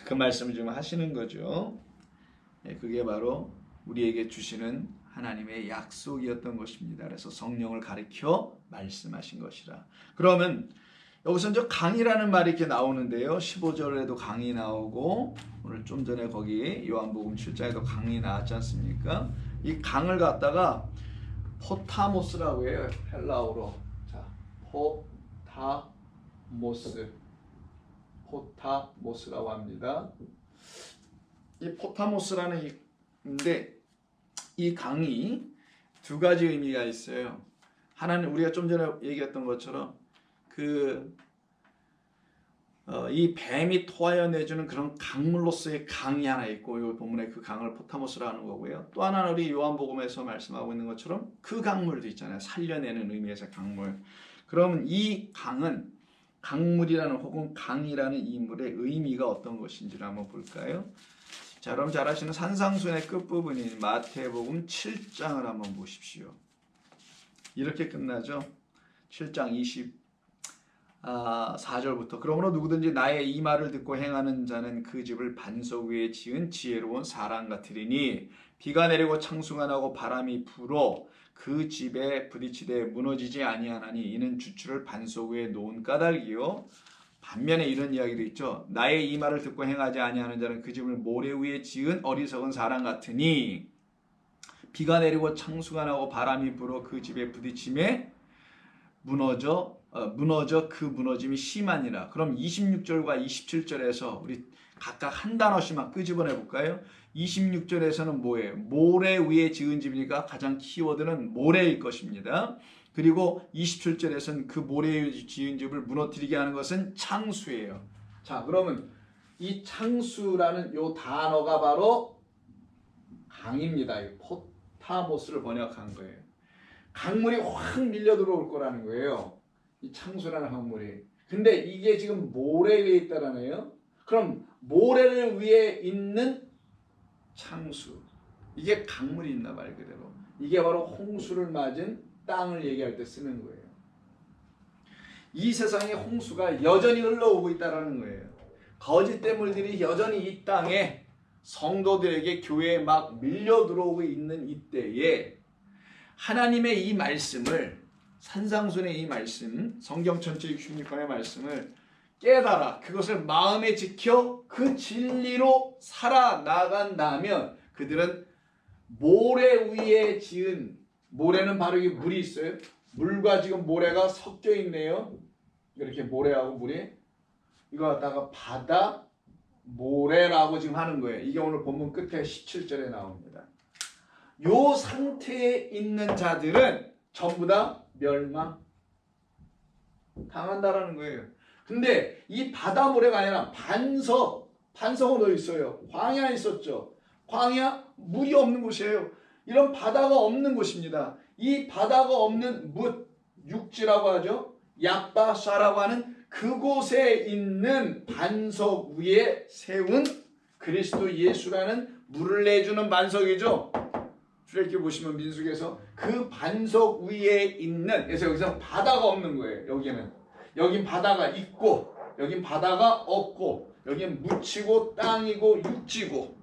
그 말씀을 지금 하시는 거죠. 그게 바로 우리에게 주시는 하나님의 약속이었던 것입니다. 그래서 성령을 가리켜 말씀하신 것이라. 그러면 여기서 이제 강이라는 말이 이렇게 나오는데요. 15절에도 강이 나오고 오늘 좀 전에 거기 요한복음 7장에도 강이 나왔지 않습니까? 이 강을 갖다가 포타모스라고 해요. 헬라어로. 자, 포타모스라고 합니다. 이 포타모스라는 이 강이 두 가지 의미가 있어요. 하나님 우리가 좀 전에 얘기했던 것처럼 이 뱀이 토하여 내주는 그런 강물로서의 강이 하나 있고 이 본문에 그 강을 포타모스라 하는 거고요. 또 하나는 우리 요한복음에서 말씀하고 있는 것처럼 그 강물도 있잖아요. 살려내는 의미에서 강물. 그럼 이 강은 강물이라는 혹은 강이라는 이 물의 의미가 어떤 것인지를 한번 볼까요? 자, 그럼 잘 아시는 산상수훈의 끝부분인 마태복음 7장을 한번 보십시오. 이렇게 끝나죠. 7장 24절부터 그러므로 누구든지 나의 이 말을 듣고 행하는 자는 그 집을 반석 위에 지은 지혜로운 사람 같으리니 비가 내리고 창수가 나고 바람이 불어 그 집에 부딪히되 무너지지 아니하나니 이는 주추를 반석 위에 놓은 까닭이요. 반면에 이런 이야기도 있죠. 나의 이 말을 듣고 행하지 아니하는 자는 그 집을 모래 위에 지은 어리석은 사람 같으니 비가 내리고 창수가 나고 바람이 불어 그 집에 부딪힘에 무너져 그 무너짐이 심하니라. 그럼 26절과 27절에서 우리 각각 한 단어씩만 끄집어내 볼까요? 26절에서는 뭐예요? 모래 위에 지은 집이니까 가장 키워드는 모래일 것입니다. 그리고 27절에서는 그 모래 위에 지은 집을 무너뜨리게 하는 것은 창수예요. 자, 그러면 이 창수라는 요 단어가 바로 강입니다. 포타모스를 번역한 거예요. 강물이 확 밀려 들어올 거라는 거예요. 이 창수라는 강물이. 근데 이게 지금 모래 위에 있다라네요. 그럼 모래를 위에 있는 창수. 이게 강물이 있나 말 그대로. 이게 바로 홍수를 맞은 땅을 얘기할 때 쓰는 거예요. 이 세상에 홍수가 여전히 흘러오고 있다라는 거예요. 거짓된 물들이 여전히 이 땅에 성도들에게 교회에 막 밀려 들어오고 있는 이때에 하나님의 이 말씀을 산상수훈의 이 말씀 성경 전체 66권의 말씀을 깨달아 그것을 마음에 지켜 그 진리로 살아나간다면 그들은 모래 위에 지은 모래는 바로 이 물이 있어요. 물과 지금 모래가 섞여 있네요. 이렇게 모래하고 물이 이거 갖다가 바다 모래라고 지금 하는 거예요. 이게 오늘 본문 끝에 17절에 나옵니다. 요 상태에 있는 자들은 전부 다 멸망 당한다라는 거예요. 근데 이 바다 모래가 아니라 반석은 어디 있어요? 광야에 있었죠. 광야 물이 없는 곳이에요. 이런 바다가 없는 곳입니다. 이 바다가 없는 육지라고 하죠. 야바사라고 하는 그곳에 있는 반석 위에 세운 그리스도 예수라는 물을 내주는 반석이죠. 이렇게 보시면 민수기에서 그 반석 위에 있는, 그래서 여기서 바다가 없는 거예요. 여긴 바다가 있고 여긴 바다가 없고 여긴 묻히고 땅이고 육지고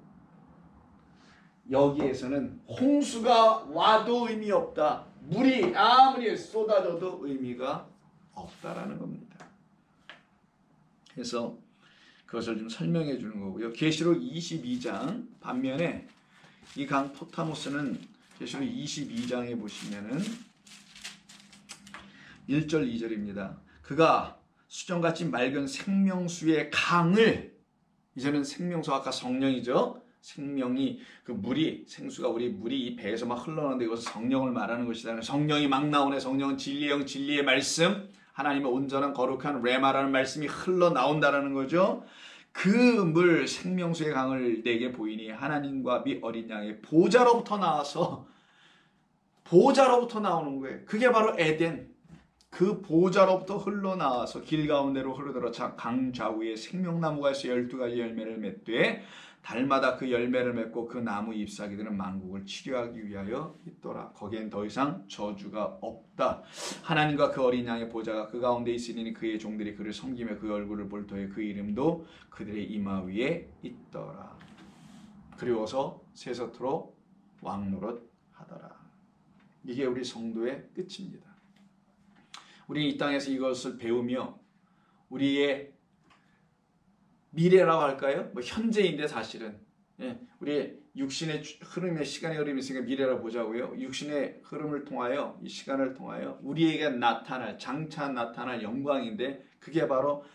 여기에서는 홍수가 와도 의미 없다. 물이 아무리 쏟아져도 의미가 없다라는 겁니다. 그래서 그것을 좀 설명해 주는 거고요. 계시록 22장 반면에 이 강 포타모스는 계시록 22장에 보시면은 1절 2절입니다. 그가 수정같이 맑은 생명수의 강을, 이제는 생명수 아까 성령이죠. 생명이 그 물이 생수가 물이 이 배에서 막 흘러나오는데 이것은 성령을 말하는 것이다. 성령이 막 나오네. 성령은 진리의 영, 진리의 말씀, 하나님의 온전한 거룩한 레마라는 말씀이 흘러나온다라는 거죠. 그 물 생명수의 강을 내게 보이니 하나님과 및 어린 양의 보좌로부터 나오는 거예요. 그게 바로 에덴. 그 보좌로부터 흘러나와서 길 가운데로 흐르더라. 강 좌우에 생명나무가 있어 12가지 열매를 맺되 달마다 그 열매를 맺고 그 나무 잎사귀들은 만국을 치료하기 위하여 있더라. 거기엔 더 이상 저주가 없다. 하나님과 그 어린 양의 보좌가 그 가운데 있으니 그의 종들이 그를 섬기며 그 얼굴을 볼 터에 그 이름도 그들의 이마 위에 있더라. 그리워서 세서토록 왕노릇 하더라. 이게 우리 성도의 끝입니다. 우리 이 땅에서 이것을 배우며 우리의 미래라고 할까요? 현재인데 사실은 우리 육신의 흐름의 시간의 흐름이 있으니까 미래라고 보자고요. 육신의 흐름을 통하여 이 시간을 통하여 우리에게 장차 나타날 영광인데 그게 바로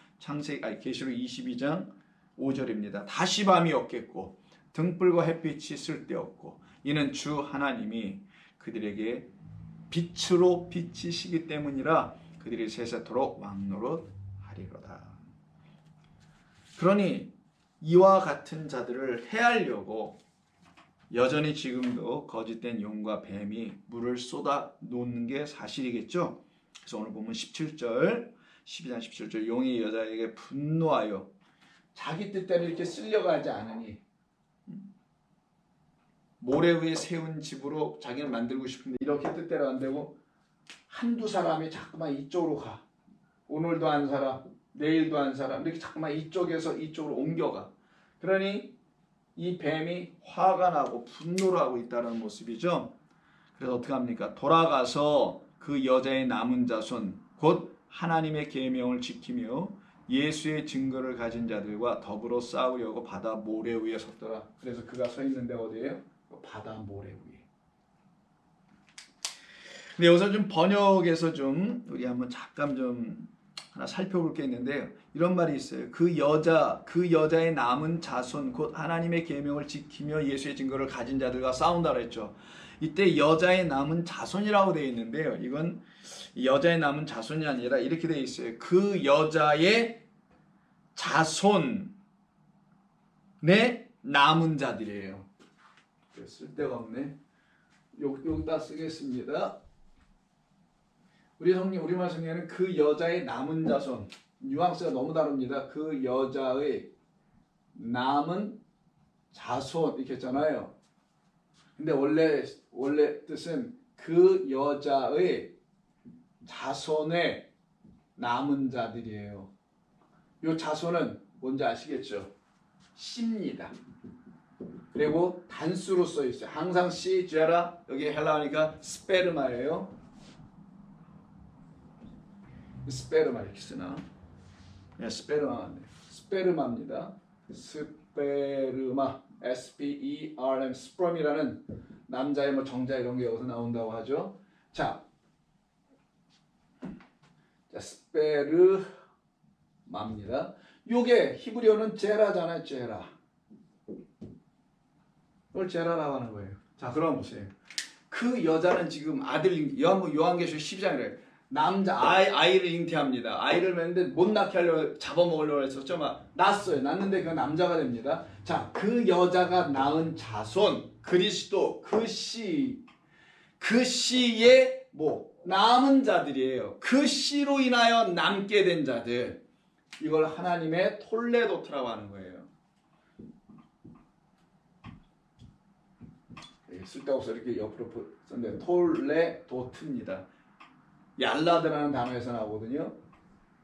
계시록 22장 5절입니다. 다시 밤이 없겠고 등불과 햇빛이 쓸데없고 이는 주 하나님이 그들에게 빛으로 비치시기 때문이라 그들이 세세토록 왕노릇하리로다. 그러니 이와 같은 자들을 해하려고 여전히 지금도 거짓된 용과 뱀이 물을 쏟아 놓는 게 사실이겠죠. 그래서 오늘 보면 17절 12장 17절 용이 여자에게 분노하여 자기 뜻대로 이렇게 쓸려가지 않으니 모래 위에 세운 집으로 자기는 만들고 싶은데 이렇게 뜻대로 안 되고 한두 사람이 자꾸만 이쪽으로 가. 오늘도 한 사람, 내일도 한 사람 이렇게 자꾸만 이쪽에서 이쪽으로 옮겨가. 그러니 이 뱀이 화가 나고 분노를 하고 있다는 모습이죠. 그래서 어떻게 합니까? 돌아가서 그 여자의 남은 자손 곧 하나님의 계명을 지키며 예수의 증거를 가진 자들과 더불어 싸우려고 바다 모래 위에 섰더라. 그래서 그가 서 있는데 어디예요? 바다 모래 위에. 근데 여기서 좀 번역에서 좀 우리 한번 잠깐 좀 하나 살펴볼 게 있는데요. 이런 말이 있어요. 그 여자의 남은 자손 곧 하나님의 계명을 지키며 예수의 증거를 가진 자들과 싸운다고 했죠. 이때 여자의 남은 자손이라고 되어 있는데요. 이건 여자의 남은 자손이 아니라 이렇게 되어 있어요. 그 여자의 자손의 남은 자들이에요. 쓸데가 없네. 여기다 쓰겠습니다. 우리 성경 우리말 성경에는 그 여자의 남은 자손, 뉘앙스가 너무 다릅니다. 그 여자의 남은 자손 이렇게 했잖아요. 근데 원래 뜻은 그 여자의 자손의 남은 자들이에요. 이 자손은 뭔지 아시겠죠? 씨입니다. 그리고 단수로 써 있어요. 항상 씨, 제라, 여기 헬라어니까 스페르마예요. 스페르마 이렇게 쓰나? 네, 스페르마 맞네요. 스페르마입니다. 스페르마, S-P-E-R-M, 스프럼이라는 남자의 뭐 정자 이런 게 여기서 나온다고 하죠. 자, 스페르마입니다. 요게 히브리어는 제라잖아요, 제라. 이걸 제라라고 하는 거예요. 자, 그럼 보세요. 그 여자는 지금 아들, 요한계시록 12장이래요. 남자 아이를 잉태합니다. 아이를 낳는데 못 낳게 하려고 잡아먹으려고 했었죠. 막 낳았어요. 낳는데 그 남자가 됩니다. 자, 그 여자가 낳은 자손 그리스도 그 씨의 뭐 남은 자들이에요. 그 씨로 인하여 남게 된 자들. 이걸 하나님의 톨레도트라고 하는 거예요. 쓸데없어 이렇게 옆으로 썼는데 톨레도트입니다. 얄라드라는 단어에서 나오거든요.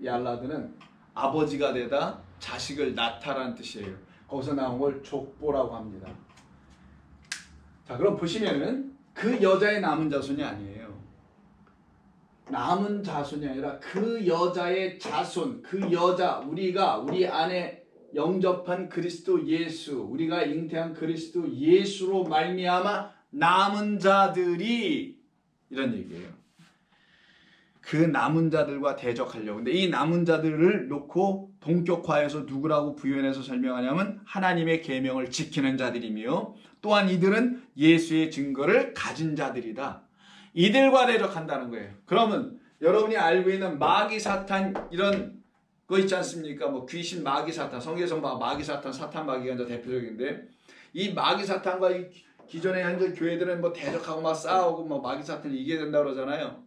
얄라드는 아버지가 되다 자식을 낳다라는 뜻이에요. 거기서 나온 걸 족보라고 합니다. 자, 그럼 보시면은 그 여자의 남은 자손이 아니에요. 남은 자손이 아니라 그 여자의 자손, 그 여자, 우리 안에 영접한 그리스도 예수, 우리가 잉태한 그리스도 예수로 말미암아 남은 자들이 이런 얘기예요. 그 남은 자들과 대적하려고. 근데 이 남은 자들을 놓고 동격화해서 누구라고 부연해서 설명하냐면 하나님의 계명을 지키는 자들이며 또한 이들은 예수의 증거를 가진 자들이다. 이들과 대적한다는 거예요. 그러면 여러분이 알고 있는 마귀 사탄 이런 거 있지 않습니까? 뭐 귀신 마귀 사탄, 성경에서 마귀 사탄, 사탄 마귀가 이제 대표적인데 이 마귀 사탄과 이 기존의 현재 교회들은 뭐 대적하고 막 싸우고 뭐 마귀 사탄을 이겨야 된다 그러잖아요.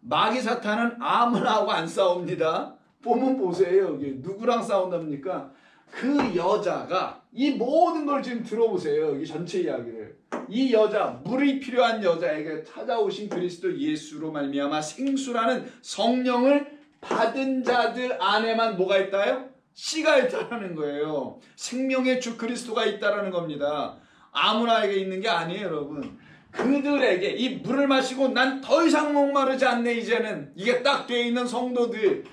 마귀 사탄은 아무나하고 안 싸웁니다. 보면 보세요. 여기 누구랑 싸운답니까? 그 여자가 이 모든 걸 지금 들어보세요. 여기 전체 이야기를. 이 여자, 물이 필요한 여자에게 찾아오신 그리스도 예수로 말미암아 생수라는 성령을 받은 자들 안에만 뭐가 있다요? 씨가 있다라는 거예요. 생명의 주 그리스도가 있다라는 겁니다. 아무나에게 있는 게 아니에요, 여러분. 그들에게 이 물을 마시고 난 더 이상 목마르지 않네 이제는 이게 딱 돼 있는 성도들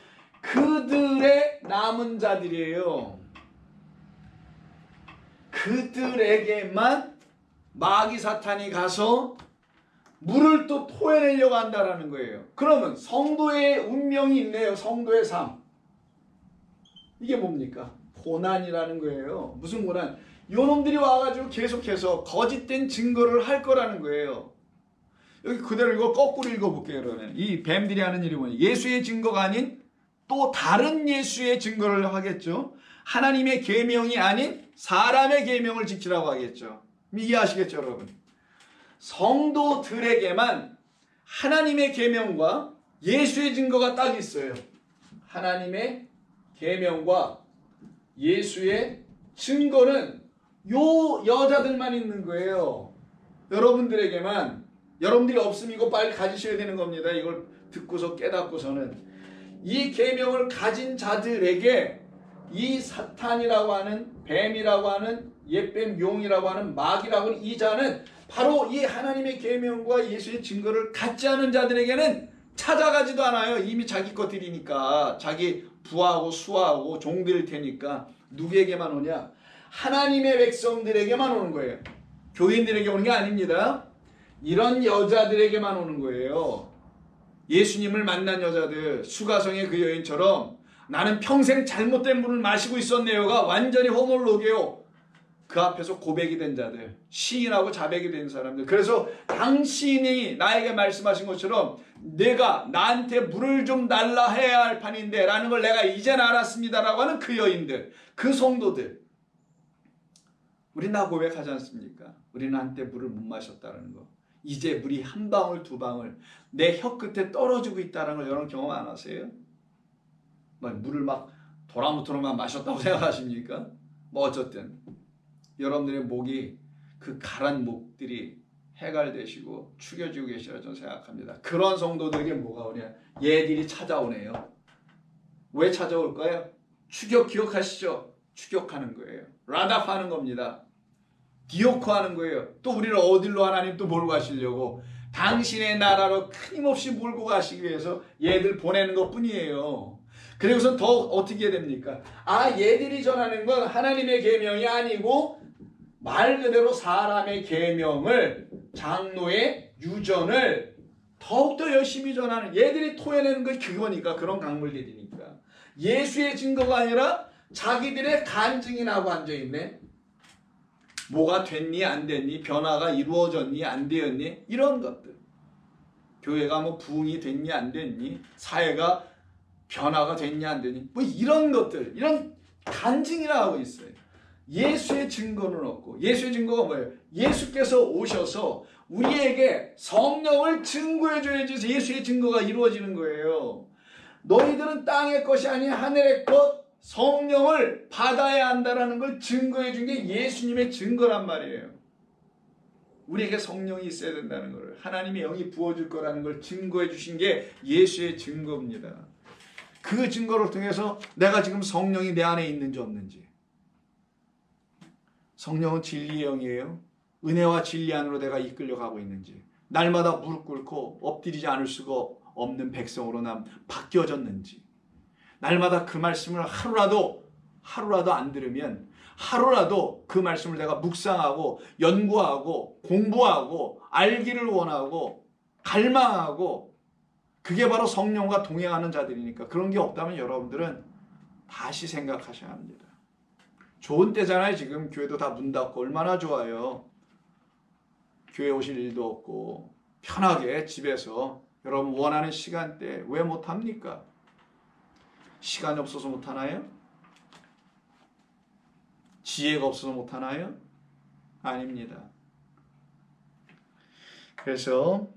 그들의 남은 자들이에요. 그들에게만 마귀 사탄이 가서 물을 또 토해내려고 한다라는 거예요. 그러면 성도의 운명이 있네요. 성도의 삶. 이게 뭡니까? 고난이라는 거예요. 무슨 고난? 요놈들이 와가지고 계속해서 거짓된 증거를 할 거라는 거예요. 여기 그대로 이거 거꾸로 읽어볼게요. 그러면 이 뱀들이 하는 일이 뭐냐? 예수의 증거가 아닌 또 다른 예수의 증거를 하겠죠. 하나님의 계명이 아닌 사람의 계명을 지키라고 하겠죠. 이해하시겠죠, 여러분? 성도들에게만 하나님의 계명과 예수의 증거가 딱 있어요. 하나님의 계명과 예수의 증거는 요 여자들만 있는 거예요. 여러분들에게만. 여러분들이 없으면 이거 빨리 가지셔야 되는 겁니다. 이걸 듣고서 깨닫고서는 이 계명을 가진 자들에게 이 사탄이라고 하는 뱀이라고 하는 옛뱀 용이라고 하는 마귀라고 하는 이 자는 바로 이 하나님의 계명과 예수의 증거를 갖지 않은 자들에게는 찾아가지도 않아요. 이미 자기 것들이니까. 자기 부하고 수하고 종들일 테니까. 누구에게만 오냐? 하나님의 백성들에게만 오는 거예요. 교인들에게 오는 게 아닙니다. 이런 여자들에게만 오는 거예요. 예수님을 만난 여자들, 수가성의 그 여인처럼 나는 평생 잘못된 물을 마시고 있었네요가 완전히 호몰로게요. 그 앞에서 고백이 된 자들, 시인하고 자백이 된 사람들. 그래서 당신이 나에게 말씀하신 것처럼 내가 나한테 물을 좀 달라 해야 할 판인데 라는 걸 내가 이제는 알았습니다라고 하는 그 여인들, 그 성도들. 우린 다 고백하지 않습니까? 우리는 한때 물을 못 마셨다는 거. 이제 물이 한 방울 두 방울 내 혀 끝에 떨어지고 있다는 걸 여러분 경험 안 하세요? 물을 막 도라무토로만 마셨다고 생각하십니까? 뭐 어쨌든 여러분들의 목이 그 가란 목들이 해갈되시고 축여지고 계시라 저는 생각합니다. 그런 성도들에게 뭐가 오냐? 얘들이 찾아오네요. 왜 찾아올까요? 추격 기억하시죠? 추격하는 거예요. 라답하는 겁니다. 디오코하는 거예요. 또 우리를 어디로 하나님 또 몰고 가시려고 당신의 나라로 끊임없이 몰고 가시기 위해서 얘들 보내는 것뿐이에요. 그리고선 더 어떻게 해야 됩니까? 얘들이 전하는 건 하나님의 계명이 아니고 말 그대로 사람의 계명을, 장로의 유전을 더욱더 열심히 전하는, 얘들이 토해내는 게 그거니까. 그런 강물들이니까. 예수의 증거가 아니라 자기들의 간증이 나고 앉아있네. 뭐가 됐니 안 됐니, 변화가 이루어졌니 안 되었니, 이런 것들. 교회가 뭐 부흥이 됐니 안 됐니, 사회가 변화가 됐니 안 됐니, 뭐 이런 것들, 이런 간증이라 하고 있어요. 예수의 증거는 없고. 예수의 증거가 뭐예요? 예수께서 오셔서 우리에게 성령을 증거해 줘야지 예수의 증거가 이루어지는 거예요. 너희들은 땅의 것이 아닌 하늘의 것, 성령을 받아야 한다는 걸 증거해 준 게 예수님의 증거란 말이에요. 우리에게 성령이 있어야 된다는 걸, 하나님의 영이 부어줄 거라는 걸 증거해 주신 게 예수의 증거입니다. 그 증거를 통해서 내가 지금 성령이 내 안에 있는지 없는지. 성령은 진리의 영이에요. 은혜와 진리 안으로 내가 이끌려가고 있는지, 날마다 무릎 꿇고 엎드리지 않을 수가 없는 백성으로 난 바뀌어졌는지, 날마다 그 말씀을 하루라도 안 들으면 하루라도 그 말씀을 내가 묵상하고 연구하고 공부하고 알기를 원하고 갈망하고, 그게 바로 성령과 동행하는 자들이니까. 그런 게 없다면 여러분들은 다시 생각하셔야 합니다. 좋은 때잖아요. 지금 교회도 다 문 닫고 얼마나 좋아요. 교회 오실 일도 없고 편하게 집에서 여러분 원하는 시간대 왜 못합니까? 시간이 없어서 못하나요? 지혜가 없어서 못하나요? 아닙니다. 그래서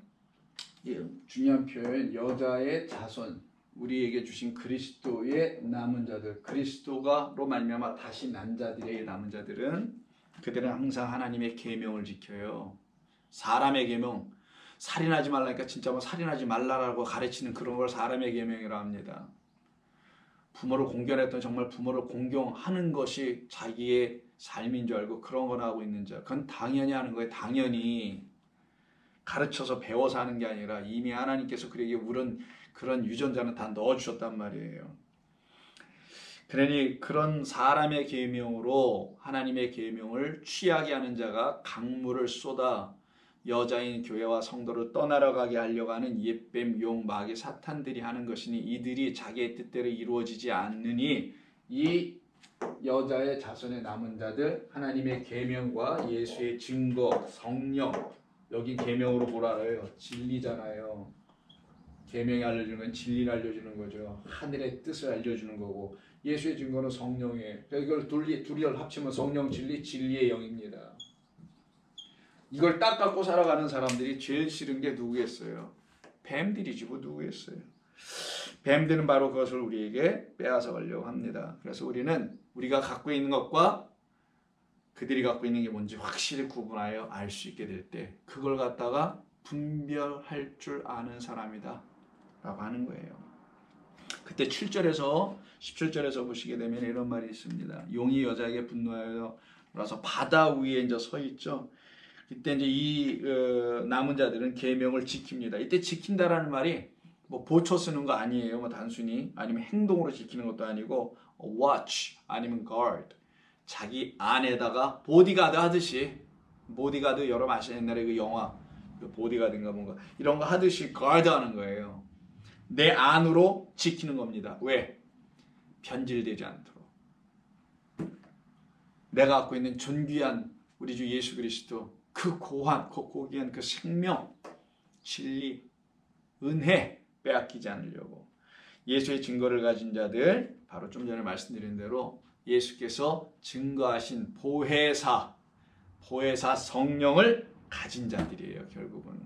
중요한 표현, 여자의 자손, 우리에게 주신 그리스도의 남은 자들, 그리스도가로 말미암아 다시 난 자들의 남은 자들은, 그들은 항상 하나님의 계명을 지켜요. 사람의 계명, 살인하지 말라니까 진짜 뭐 살인하지 말라라고 가르치는 그런 걸 사람의 계명이라고 합니다. 부모를 공경했던, 정말 부모를 공경하는 것이 자기의 삶인 줄 알고 그런 걸 하고 있는 자, 그건 당연히 하는 거예요. 당연히 가르쳐서 배워서 하는 게 아니라 이미 하나님께서 그에게 물은 그런 유전자는 다 넣어주셨단 말이에요. 그러니 그런 사람의 계명으로 하나님의 계명을 취하게 하는 자가 강물을 쏟아 여자인 교회와 성도를 떠나러가게 하려고 하는 옛뱀, 용, 마귀, 사탄들이 하는 것이니 이들이 자기의 뜻대로 이루어지지 않느니 이 여자의 자손의 남은 자들, 하나님의 계명과 예수의 증거, 성령, 여기 계명으로 보라 그래요. 진리잖아요. 계명이 알려주는 건 진리를 알려주는 거죠. 하늘의 뜻을 알려주는 거고 예수의 증거는 성령이에요. 이걸 둘이 합치면 성령 진리, 진리의 영입니다. 이걸 딱 갖고 살아가는 사람들이 제일 싫은 게 누구겠어요? 뱀들이지 뭐 누구겠어요? 뱀들은 바로 그것을 우리에게 빼앗아 가려고 합니다. 그래서 우리는 우리가 갖고 있는 것과 그들이 갖고 있는 게 뭔지 확실히 구분하여 알 수 있게 될 때 그걸 갖다가 분별할 줄 아는 사람이다 라고 하는 거예요. 그때 7절에서 17절에서 보시게 되면 이런 말이 있습니다. 용이 여자에게 분노하여 라서 바다 위에 이제 서 있죠. 이때 이제 이 남은 자들은 계명을 지킵니다. 이때 지킨다라는 말이 뭐 보초 쓰는 거 아니에요. 뭐 단순히 아니면 행동으로 지키는 것도 아니고 watch 아니면 guard 자기 안에다가 보디가드 하듯이 보디가드 여러분 아시는 옛날에 그 영화 그 보디가드인가 뭔가 이런 거 하듯이 guard하는 거예요. 내 안으로 지키는 겁니다. 왜? 변질되지 않도록. 내가 갖고 있는 존귀한 우리 주 예수 그리스도 그 고귀한 그 생명, 진리, 은혜 빼앗기지 않으려고 예수의 증거를 가진 자들 바로 좀 전에 말씀드린 대로 예수께서 증거하신 보혜사 성령을 가진 자들이에요. 결국은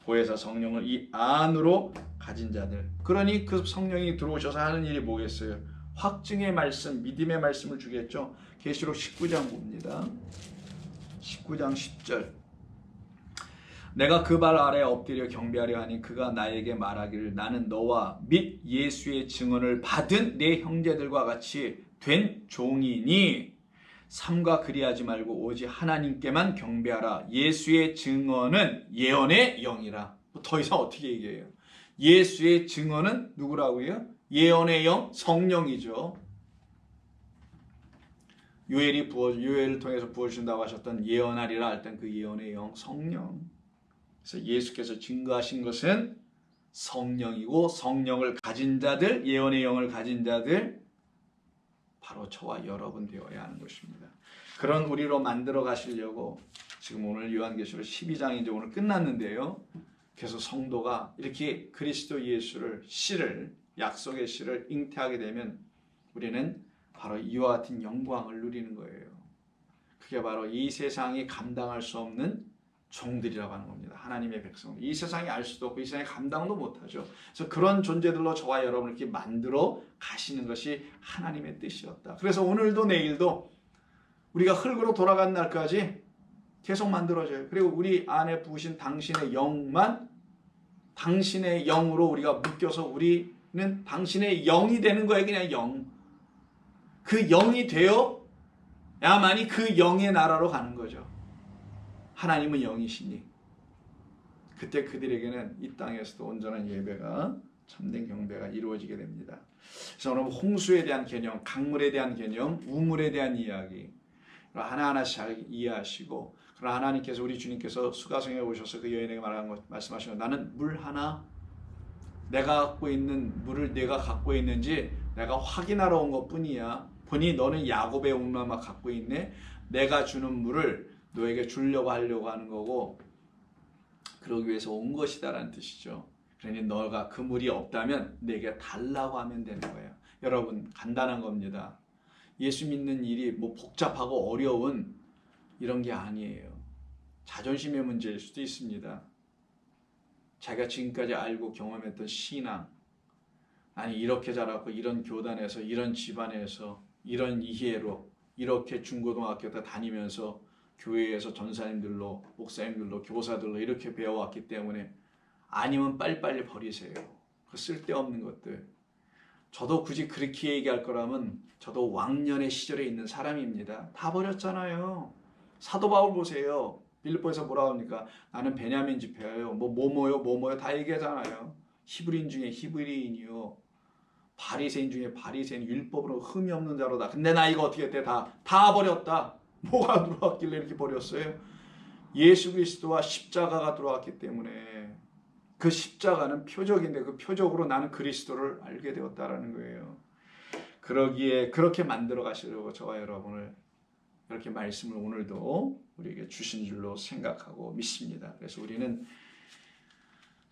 보혜사 성령을 이 안으로 가진 자들. 그러니 그 성령이 들어오셔서 하는 일이 뭐겠어요? 확증의 말씀, 믿음의 말씀을 주겠죠. 계시록 19장 봅니다. 19장 10절. 내가 그 발 아래 엎드려 경배하려 하니 그가 나에게 말하기를 나는 너와 및 예수의 증언을 받은 내 형제들과 같이 된 종이니 삼가 그리하지 말고 오직 하나님께만 경배하라. 예수의 증언은 예언의 영이라. 더 이상 어떻게 얘기해요? 예수의 증언은 누구라고요? 예언의 영, 성령이죠. 요엘을 통해서 부어주신다고 하셨던 예언하리라 할 땐 그 예언의 영, 성령. 그래서 예수께서 증거하신 것은 성령이고 성령을 가진 자들, 예언의 영을 가진 자들 바로 저와 여러분 되어야 하는 것입니다. 그런 우리로 만들어 가시려고 지금 오늘 요한계시록 12장이 이제 오늘 끝났는데요. 그래서 성도가 이렇게 그리스도 예수를 씨를 약속의 씨를 잉태하게 되면 우리는 바로 이와 같은 영광을 누리는 거예요. 그게 바로 이 세상이 감당할 수 없는 종들이라고 하는 겁니다. 하나님의 백성. 이 세상이 알 수도 없고 이 세상이 감당도 못하죠. 그래서 그런 존재들로 저와 여러분을 이렇게 만들어 가시는 것이 하나님의 뜻이었다. 그래서 오늘도 내일도 우리가 흙으로 돌아간 날까지 계속 만들어져요. 그리고 우리 안에 부으신 당신의 영만 당신의 영으로 우리가 묶여서 우리는 당신의 영이 되는 거예요. 그냥 영. 그 영이 되어야만이 그 영의 나라로 가는 거죠. 하나님은 영이시니 그때 그들에게는 이 땅에서도 온전한 예배가 참된 경배가 이루어지게 됩니다. 그래서 오늘 홍수에 대한 개념, 강물에 대한 개념, 우물에 대한 이야기 하나하나씩 잘 이해하시고 그러나 하나님께서 우리 주님께서 수가성에 오셔서 그 여인에게 말씀하시고 나는 물 하나 내가 갖고 있는 물을 내가 갖고 있는지 내가 확인하러 온 것뿐이야. 보니 너는 야곱의 운명만 갖고 있네. 내가 주는 물을 너에게 주려고 하려고 하는 거고 그러기 위해서 온 것이다라는 뜻이죠. 그러니 너가 그 물이 없다면 내게 달라고 하면 되는 거예요. 여러분 간단한 겁니다. 예수 믿는 일이 뭐 복잡하고 어려운 이런 게 아니에요. 자존심의 문제일 수도 있습니다. 자기가 지금까지 알고 경험했던 신앙 아니 이렇게 자랐고 이런 교단에서 이런 집안에서 이런 이해로 이렇게 중고등학교 때 다니면서 교회에서 전사님들로 목사님들로 교사들로 이렇게 배워왔기 때문에 아니면 빨리빨리 버리세요. 그 쓸데없는 것들. 저도 굳이 그렇게 얘기할 거라면 저도 왕년의 시절에 있는 사람입니다. 다 버렸잖아요. 사도 바울 보세요. 빌립보에서 뭐라고 합니까? 나는 베냐민 지파예요. 뭐뭐요 다 얘기하잖아요. 히브리인 중에 히브리인이요. 바리새인 중에 바리새인, 율법으로 흠이 없는 자로다. 근데 나 이거 어떻게 했대? 다 버렸다. 뭐가 들어왔길래 이렇게 버렸어요? 예수 그리스도와 십자가가 들어왔기 때문에 그 십자가는 표적인데 그 표적으로 나는 그리스도를 알게 되었다라는 거예요. 그러기에 그렇게 만들어 가시려고 저와 여러분을 이렇게 말씀을 오늘도 우리에게 주신 줄로 생각하고 믿습니다. 그래서 우리는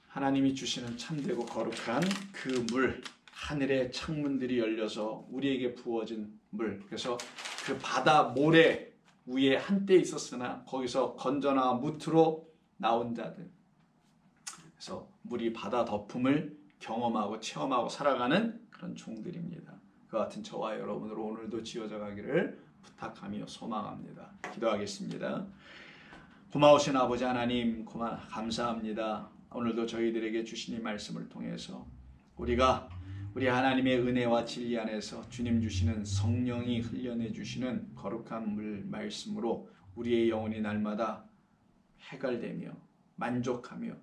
하나님이 주시는 참되고 거룩한 그 물, 하늘의 창문들이 열려서 우리에게 부어진 물, 그래서 그 바다 모래 위에 한때 있었으나 거기서 건져나 무트로 나온 자들, 그래서 물이 바다 덮음을 경험하고 체험하고 살아가는 그런 종들입니다. 그 같은 저와 여러분으로 오늘도 지어져 가기를 부탁하며 소망합니다. 기도하겠습니다. 고마우신 아버지 하나님, 감사합니다. 오늘도 저희들에게 주신 이 말씀을 통해서 우리가 우리 하나님의 은혜와 진리 안에서 주님 주시는 성령이 흘려내 주시는 거룩한 물 말씀으로 우리의 영혼이 날마다 해갈되며 만족하며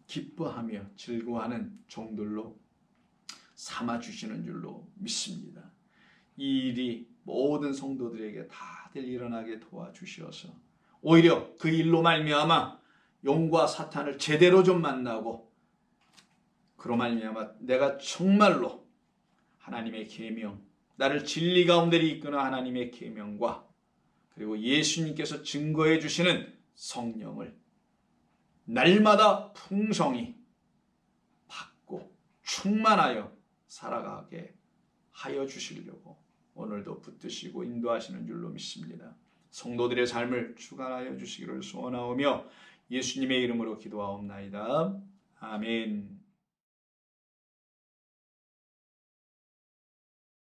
기뻐하며 즐거워하는 종들로 삼아주시는 줄로 믿습니다. 이 일이 모든 성도들에게 다들 일어나게 도와주시어서 오히려 그 일로 말미암아 용과 사탄을 제대로 좀 만나고 그로 말미암아 내가 정말로 하나님의 계명, 나를 진리 가운데 이끄는 하나님의 계명과 그리고 예수님께서 증거해 주시는 성령을 날마다 풍성히 받고 충만하여 살아가게 하여 주시려고 오늘도 붙드시고 인도하시는 줄로 믿습니다. 성도들의 삶을 주관하여 주시기를 소원하오며 예수님의 이름으로 기도하옵나이다. 아멘.